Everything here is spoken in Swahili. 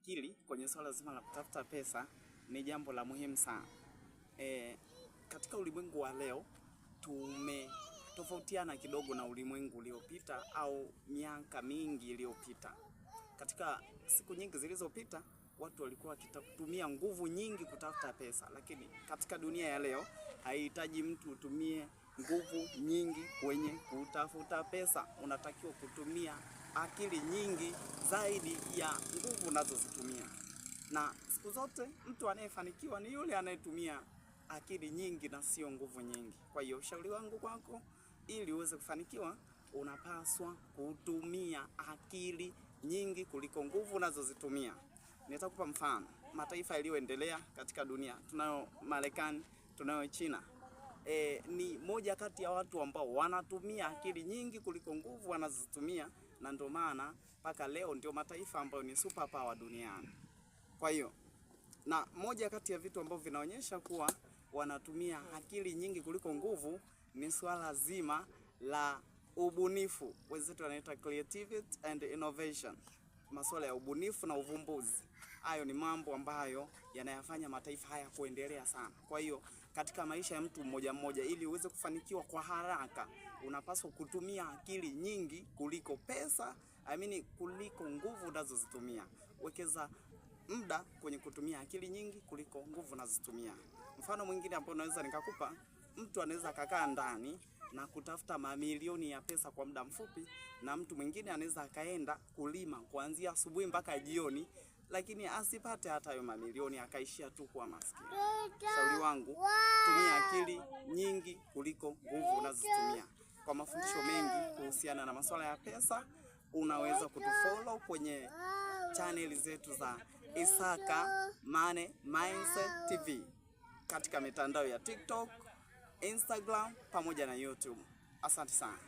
akili kwenye swala zima la kutafuta pesa ni jambo la muhimu sana. Katika ulimwengu wa leo tumetofautiana kidogo na ulimwengu uliopita au miaka mingi iliyopita. Katika siku nyingi zilizopita watu walikuwa wakitumia nguvu nyingi kutafuta pesa, lakini katika dunia ya leo haihitaji mtu utumie nguvu nyingi kwenye kutafuta pesa. Unatakiwa kutumia akili nyingi zaidi ya nguvu unazozitumia. Na siku zote mtu anayefanikiwa ni yule anayetumia akili nyingi na sio nguvu nyingi. Kwa hiyo ushauri wangu kwako, ili uweze kufanikiwa, unapaswa kutumia akili nyingi kuliko nguvu unazozitumia. Nitakupa mfano. Mataifa yaliyoendelea katika dunia, tunayo Marekani, tunayo China. Ni moja kati ya watu ambao wanatumia akili nyingi kuliko nguvu wanazozitumia, na ndio maana mpaka leo ndio mataifa ambayo ni super power duniani. Kwa hiyo, na moja kati ya vitu ambavyo vinaonyesha kuwa wanatumia akili nyingi kuliko nguvu ni swala zima la ubunifu. Wenzetu wanaita creativity and innovation. Masuala ya ubunifu na uvumbuzi. Hayo ni mambo ambayo yanayafanya mataifa haya kuendelea sana. Kwa hiyo katika maisha ya mtu mmoja mmoja, ili uweze kufanikiwa kwa haraka, unapaswa kutumia akili nyingi kuliko pesa, kuliko nguvu unazozitumia. Wekeza muda kwenye kutumia akili nyingi kuliko nguvu unazozitumia. Mfano mwingine ambao naweza nikakupa, mtu anaweza kakaa ndani na kutafuta mamilioni ya pesa kwa muda mfupi, na mtu mwingine anaweza akaenda kulima kuanzia asubuhi mpaka jioni, lakini asipate hata hayo mamilioni, akaishia tu kuwa maskini. Shauri wangu, tumia akili nyingi kuliko nguvu unazozitumia. Kwa mafundisho mengi kuhusiana na masuala ya pesa, unaweza kutufollow kwenye channel zetu za Isaka Money Mindset TV katika mitandao ya TikTok, Instagram pamoja na YouTube. Asante sana.